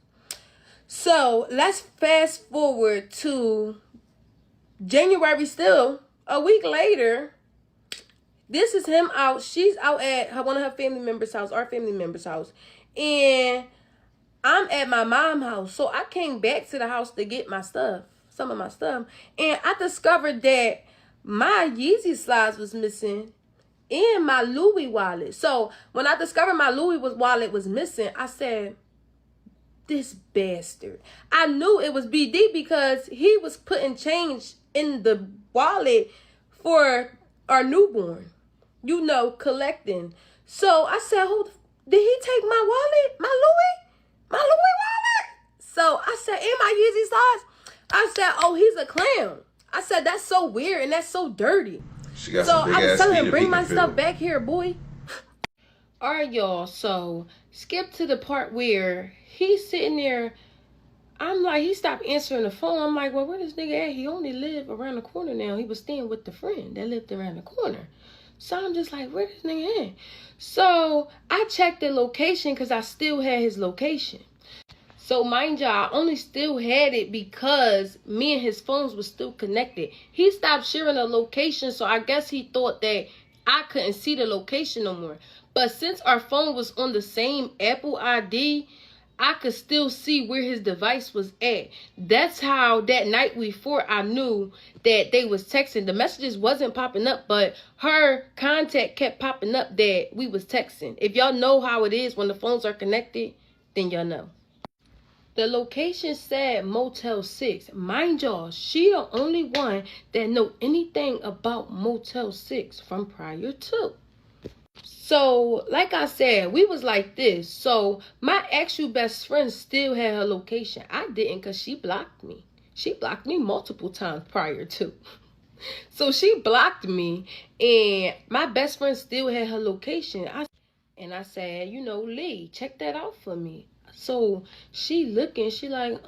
So let's fast forward to January still. A week later, This is him out. She's out at one of her family members' house, our family member's house. And I'm at my mom's house. So I came back to the house to get my stuff, some of my stuff. And I discovered that my Yeezy slides was missing and my Louis wallet. So when I discovered my Louis wallet was missing, I said, this bastard. I knew it was BD because he was putting change in the wallet for our newborn, you know, collecting. So I said, did he take my wallet? My Louis wallet? So I said, and my Yeezy slides? I said, oh, he's a clown. I said, that's so weird and that's so dirty. She got So some big I was ass telling feet him, if bring he my can feel stuff it. back here, boy. All right, y'all. So skip to the part where he's sitting there. I'm like, he stopped answering the phone. I'm like, well, where this nigga at? He only live around the corner now. He was staying with the friend that lived around the corner. So I'm just like, where this nigga at? So I checked the location because I still had his location. So mind y'all, I only still had it because me and his phones were still connected. He stopped sharing the location, so I guess he thought that I couldn't see the location no more. But since our phone was on the same Apple ID, I could still see where his device was at. That's how that night before I knew that they was texting. The messages wasn't popping up, but her contact kept popping up that we was texting. If y'all know how it is when the phones are connected, then y'all know. The location said Motel 6. Mind y'all, she the only one that know anything about Motel 6 from prior to. So, like I said, we was like this. So, my actual best friend still had her location. I didn't because she blocked me. She blocked me multiple times prior to. So, she blocked me and my best friend still had her location. I said, you know, Lee, check that out for me. So she looking, she like,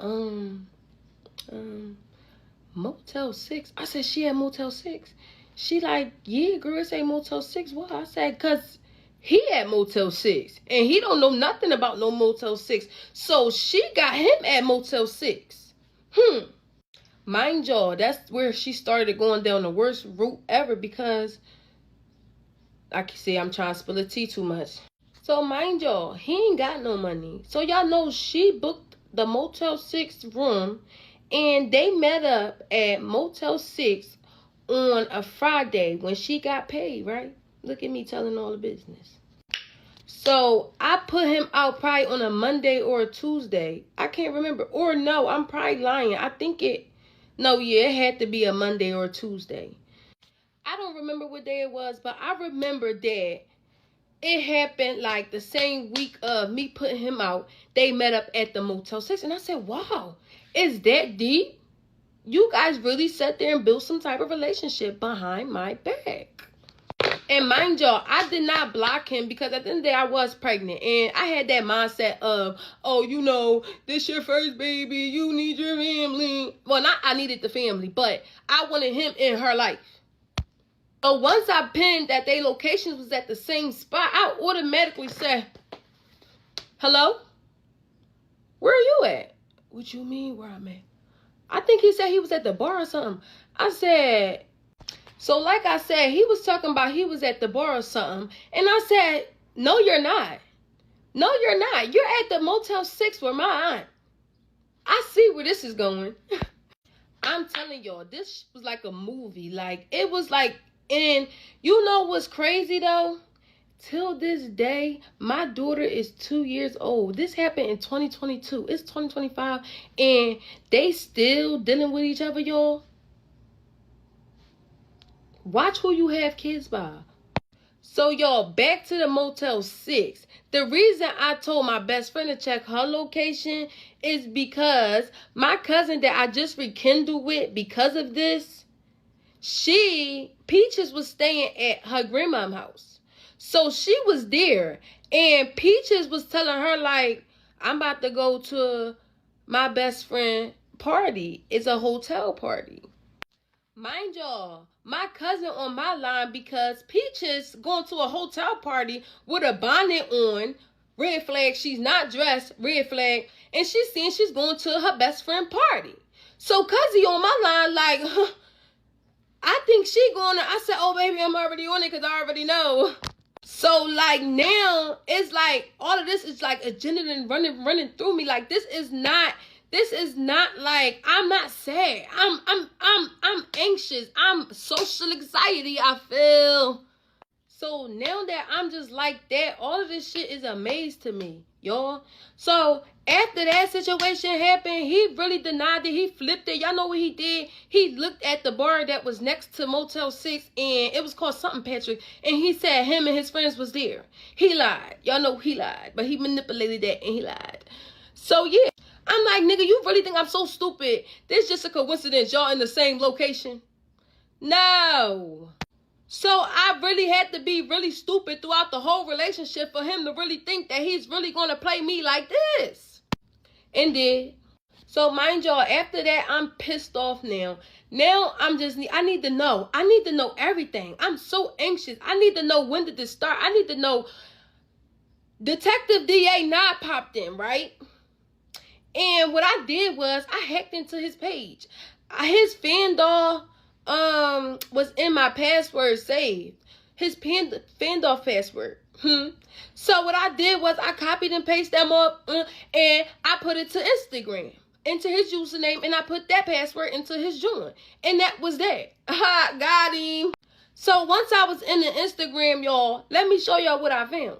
Motel 6. I said, she at Motel 6. She like, yeah, girl, it say Motel 6. Why? I said, cause he at Motel 6. And he don't know nothing about no Motel 6. So she got him at Motel 6. Mind y'all, that's where she started going down the worst route ever because I can see I'm trying to spill the tea too much. So mind y'all, he ain't got no money. So y'all know she booked the Motel 6 room and they met up at Motel 6 on a Friday when she got paid, right? Look at me telling all the business. So I put him out probably on a Monday or a Tuesday. I can't remember. Or no, I'm probably lying. I think it had to be a Monday or a Tuesday. I don't remember what day it was, but I remember that it happened like the same week of me putting him out. They met up at the Motel 6. And I said, wow, is that deep? You guys really sat there and built some type of relationship behind my back. And mind y'all, I did not block him because at the end of the day, I was pregnant. And I had that mindset of, oh, you know, this your first baby. You need your family. Well, not I needed the family, but I wanted him in her life. So once I pinned that their locations was at the same spot, I automatically said, hello? Where are you at? What you mean where I'm at? I think he said he was at the bar or something. I said, so like I said, he was talking about he was at the bar or something. And I said, no, you're not. No, you're not. You're at the Motel 6 with my aunt. I see where this is going. I'm telling y'all, this was like a movie. Like, it was like, and you know what's crazy though? Till this day, my daughter is 2 years old. This happened in 2022. It's 2025. And they still dealing with each other, y'all. Watch who you have kids by. So, y'all, back to the Motel 6. The reason I told my best friend to check her location is because my cousin that I just rekindled with because of this, Peaches was staying at her grandma's house. So she was there. And Peaches was telling her, like, I'm about to go to my best friend party. It's a hotel party. Mind y'all, my cousin on my line because Peaches going to a hotel party with a bonnet on, red flag, she's not dressed, red flag, and she's saying she's going to her best friend party. So Cuzzy on my line like, I think she going to, I said, oh, baby, I'm already on it because I already know. So, like, now, it's like, all of this is like adrenaline running through me. Like, this is not like, I'm not sad. I'm anxious. I'm social anxiety, I feel. So now that I'm just like that, all of this shit is a maze to me, y'all. So after that situation happened, he really denied it. He flipped it. Y'all know what he did? He looked at the bar that was next to Motel 6, and it was called something Patrick, and he said him and his friends was there. He lied. Y'all know he lied, but he manipulated that and he lied. So yeah, I'm like, nigga, you really think I'm so stupid? This just a coincidence y'all in the same location? No. So I really had to be really stupid throughout the whole relationship for him to really think that he's really going to play me like this. And did. So mind y'all, after that, I'm pissed off now. Now I need to know. I need to know everything. I'm so anxious. I need to know, when did this start? I need to know. Detective DA not popped in, right? And what I did was I hacked into his page. His Fandor was in my password saved. His Fandor password. So what I did was I copied and pasted them up and I put it to Instagram, into his username, and I put that password into his joint. And that was that. Got him. So once I was in the Instagram, y'all, let me show y'all what I found.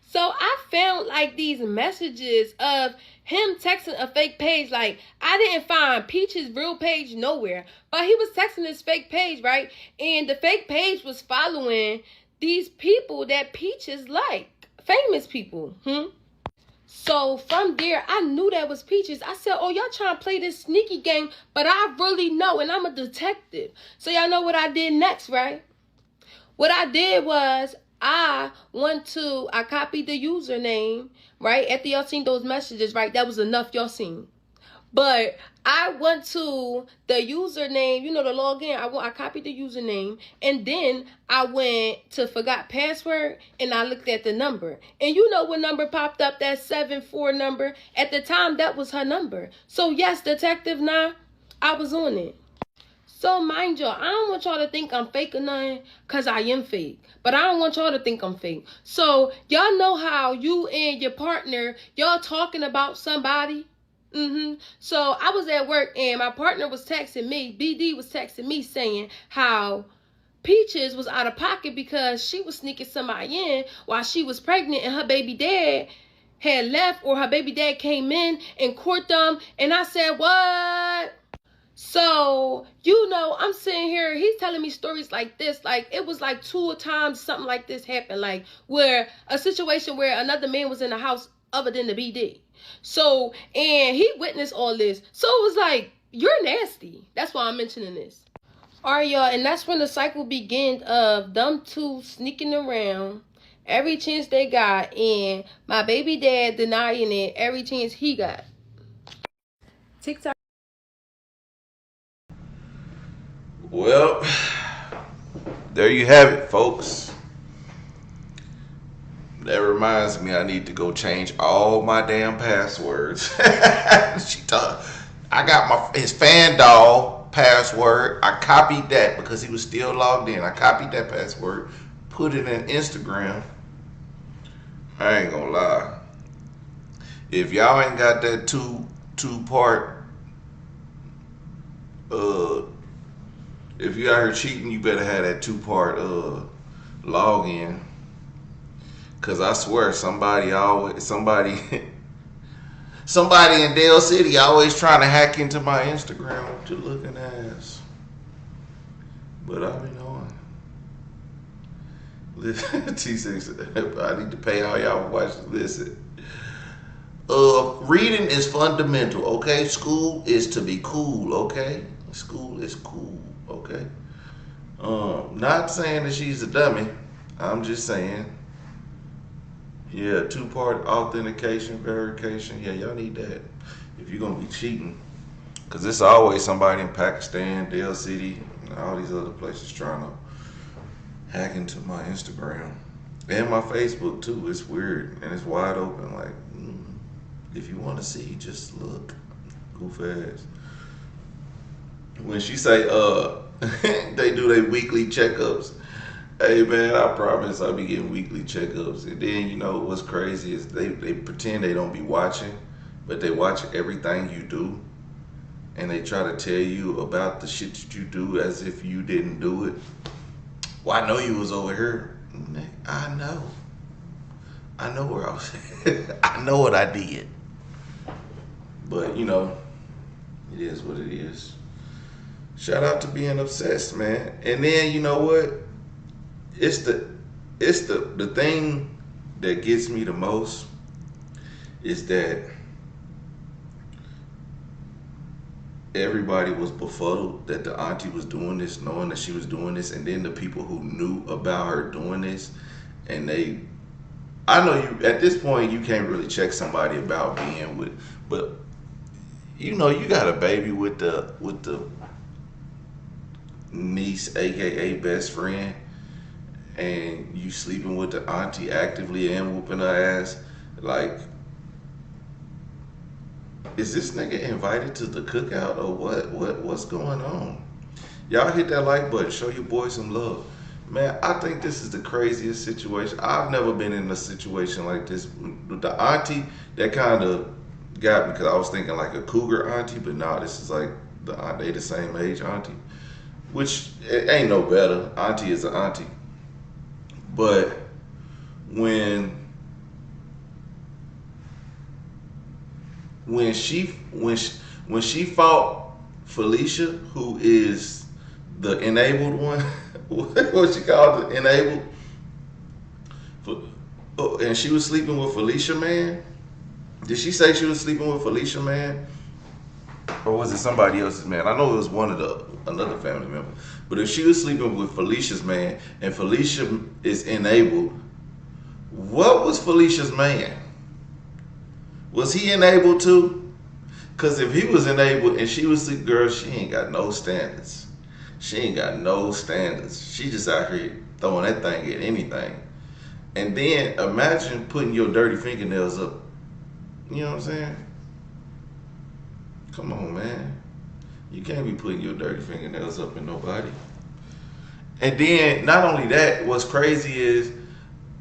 So I found like these messages of him texting a fake page. Like, I didn't find Peach's real page nowhere, but he was texting his fake page, right? And the fake page was following these people that Peaches like, famous people. So from there, I knew that was Peaches. I said, oh, y'all trying to play this sneaky game, but I really know, and I'm a detective. So y'all know what I did next, right? What I did was I copied the username, right? After y'all seen those messages, right? That was enough y'all seen. But I went to the username, you know, the login. I copied the username, and then I went to forgot password, and I looked at the number. And you know what number popped up? That 74 number. At the time, that was her number. So yes, Detective Nah, I was on it. So mind y'all, I don't want y'all to think I'm fake or nothing, because I am fake. But I don't want y'all to think I'm fake. So y'all know how you and your partner, y'all talking about somebody? So I was at work and my partner was texting me, BD was texting me saying how Peaches was out of pocket because she was sneaking somebody in while she was pregnant, and her baby dad had left, or her baby dad came in and court them. And I said, what? So, you know, I'm sitting here, he's telling me stories like this. Like, it was like 2 times something like this happened. Like, where a situation where another man was in the house other than the BD. So, and he witnessed all this. So it was like, you're nasty. That's why I'm mentioning this. Alright, y'all, and that's when the cycle began of them two sneaking around every chance they got, and my baby dad denying it every chance he got. TikTok. Well, there you have it, folks. That reminds me, I need to go change all my damn passwords. I got his Fandor password. I copied that because he was still logged in. I copied that password, put it in Instagram. I ain't gonna lie. If y'all ain't got that two-part, if you out here cheating, you better have that 2-part login. Cause I swear somebody in Dale City always trying to hack into my Instagram to looking ass. But I be knowing. T6, I need to pay all y'all for watching. Listen. Reading is fundamental, okay? School is to be cool, okay? School is cool, okay? Not saying that she's a dummy. I'm just saying, yeah, 2-part authentication, verification. Yeah, y'all need that if you're gonna be cheating. Cause it's always somebody in Pakistan, Dale City, and all these other places trying to hack into my Instagram and my Facebook too. It's weird and it's wide open. Like, if you want to see, just look. Goof ass. when she say they do their weekly checkups. Hey man, I promise I'll be getting weekly checkups. And then you know what's crazy is they pretend they don't be watching, but they watch everything you do, and they try to tell you about the shit that you do as if you didn't do it. Well, I know you was over here. I know. I know where I was. I know what I did. But you know, it is what it is. Shout out to being obsessed, man. And then you know what? It's the thing that gets me the most is that everybody was befuddled that the auntie was doing this, knowing that she was doing this, and then the people who knew about her doing this, and I know you at this point you can't really check somebody about being with, but you know you got a baby with the niece, aka best friend, and you sleeping with the auntie actively and whooping her ass. Like, is this nigga invited to the cookout or what? What's going on? Y'all hit that like button. Show your boy some love. Man, I think this is the craziest situation. I've never been in a situation like this. The auntie, that kind of got me because I was thinking like a cougar auntie, but nah, this is like they the same age auntie, which it ain't no better. Auntie is an auntie. But when she fought Felicia, who is the enabled one, what she called the enabled, and she was sleeping with Felicia, man. Did she say she was sleeping with Felicia, man? Or was it somebody else's man? I know it was another family member. But if she was sleeping with Felicia's man and Felicia is enabled, what was Felicia's man? Was he enabled too? Because if he was enabled and she was sleeping, girl, she ain't got no standards. She ain't got no standards. She just out here throwing that thing at anything. And then imagine putting your dirty fingernails up. You know what I'm saying? Come on, man. You can't be putting your dirty fingernails up in nobody. And then, not only that, what's crazy is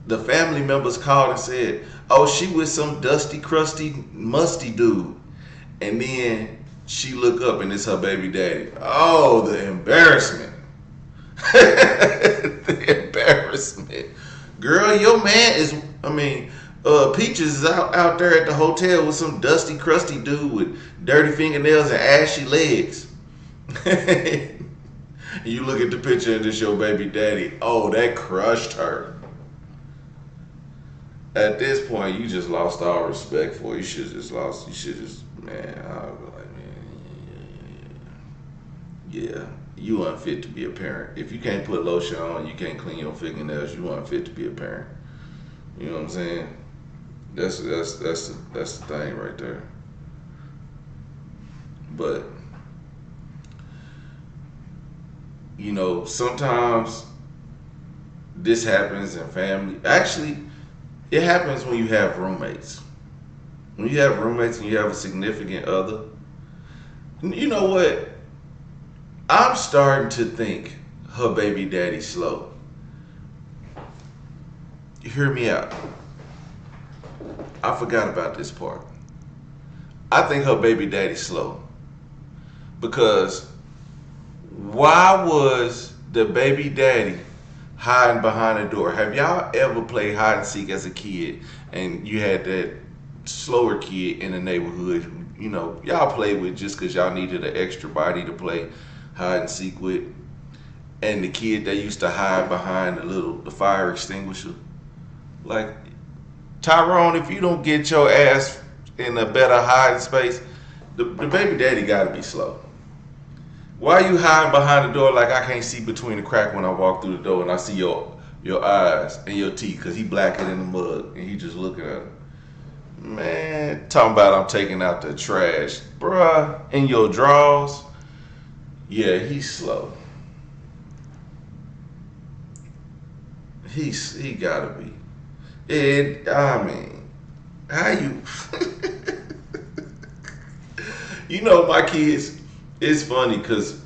the family members called and said, oh, she with some dusty, crusty, musty dude. And then she look up and it's her baby daddy. Oh, the embarrassment. The embarrassment. Girl, your man is, Peaches is out there at the hotel with some dusty, crusty dude with dirty fingernails and ashy legs. You look at the picture and it's your baby daddy. Oh, that crushed her. At this point, you just lost all respect for her. You should just, man, I was like, man, yeah, you unfit to be a parent. If you can't put lotion on, you can't clean your fingernails, you unfit to be a parent. You know what I'm saying? That's the thing right there. But you know, sometimes this happens in family. Actually, it happens when you have roommates. When you have roommates and you have a significant other. You know what? I'm starting to think her baby daddy slow. Hear me out. I forgot about this part. I think her baby daddy slow. Because why was the baby daddy hiding behind the door? Have y'all ever played hide and seek as a kid and you had that slower kid in the neighborhood who, you know, y'all played with just because y'all needed an extra body to play hide and seek with, and the kid that used to hide behind the fire extinguisher? Like, Tyrone, if you don't get your ass in a better hiding space, the baby daddy gotta be slow. Why are you hiding behind the door like I can't see between the crack when I walk through the door and I see your eyes and your teeth? Because he blacker than the mug and he just looking at him. Man, talking about I'm taking out the trash. Bruh, in your drawers? Yeah, he's slow. He gotta be. How you... You know, my kids, It's funny because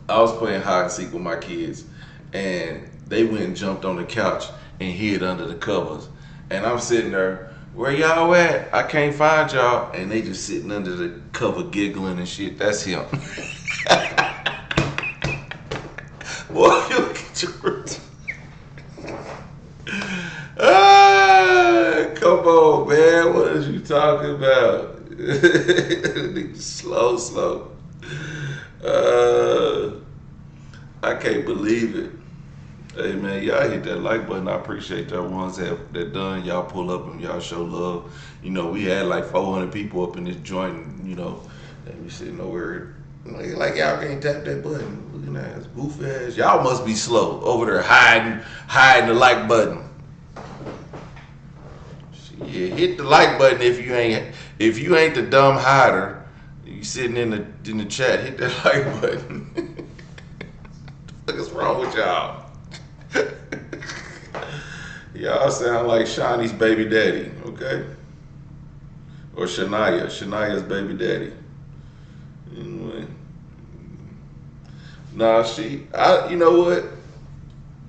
I was playing hide and seek with my kids, and they went and jumped on the couch and hid under the covers. And I'm sitting there, where y'all at? I can't find y'all. And they just sitting under the cover giggling and shit. That's him. Boy, you look at your... Come on, man. What is you talking about? Slow. I can't believe it. Hey man, y'all hit that like button. I appreciate that ones that done. Y'all pull up and y'all show love. You know, we had like 400 people up in this joint. And, you know, and we sitting over like y'all can't tap that button. Looking at us, goofy ass. Y'all must be slow over there hiding the like button. Yeah, hit the like button if you ain't the dumb hider. You sitting in the chat, hit that like button. What the fuck is wrong with y'all? Y'all sound like Shawnee's baby daddy, okay? Or Shania's baby daddy. Anyway. Nah, you know what?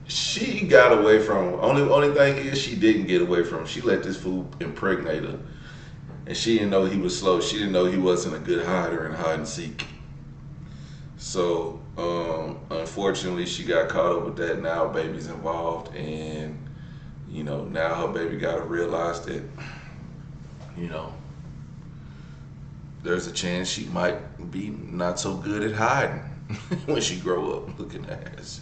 She got away from him. Only thing is she didn't get away from him. She let this fool impregnate her. And she didn't know he was slow. She didn't know he wasn't a good hider in hide and seek. So, unfortunately, she got caught up with that. Now baby's involved, and you know, now her baby gotta realize that, you know, there's a chance she might be not so good at hiding when she grow up looking ass.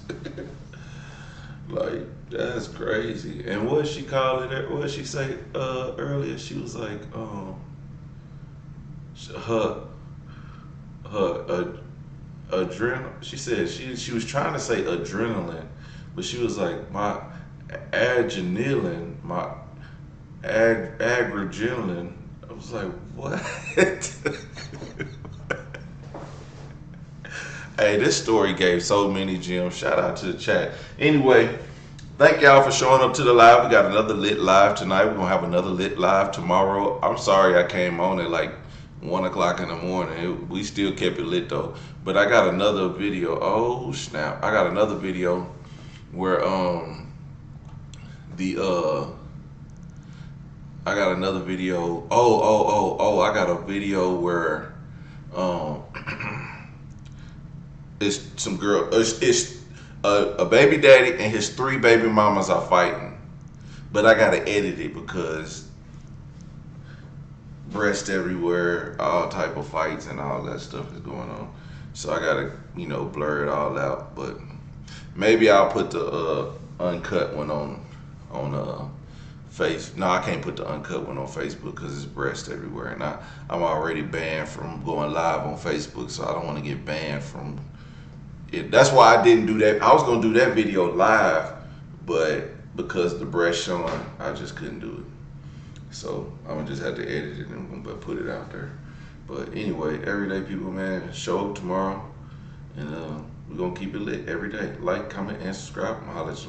Like, that's crazy. And what she called it? What she say earlier? She was like, her adrenaline. She said she was trying to say adrenaline, but she was like my adrenaline, my agradrenaline. I was like, what? Hey, this story gave so many gems. Shout out to the chat. Anyway, thank y'all for showing up to the live. We got another lit live tonight. We're gonna have another lit live tomorrow. I'm sorry I came on at like 1 o'clock in the morning. We still kept it lit though. But I got another video. Oh snap! I got another video where I got another video. I got a video where it's some girl. It's a baby daddy and his 3 baby mamas are fighting, but I gotta edit it because breast everywhere, all type of fights and all that stuff is going on. So I gotta, you know, blur it all out. But maybe I'll put the uncut one on face. No, I can't put the uncut one on Facebook because it's breast everywhere, and I'm already banned from going live on Facebook, so I don't want to get banned from it. That's why I didn't do that. I was gonna do that video live, but because the breast showing, I just couldn't do it. So I'm gonna just have to edit it and I'm gonna put it out there. But anyway, everyday people, man, show up tomorrow, and we're gonna keep it lit every day. Like, comment, and subscribe. I'll holler at you.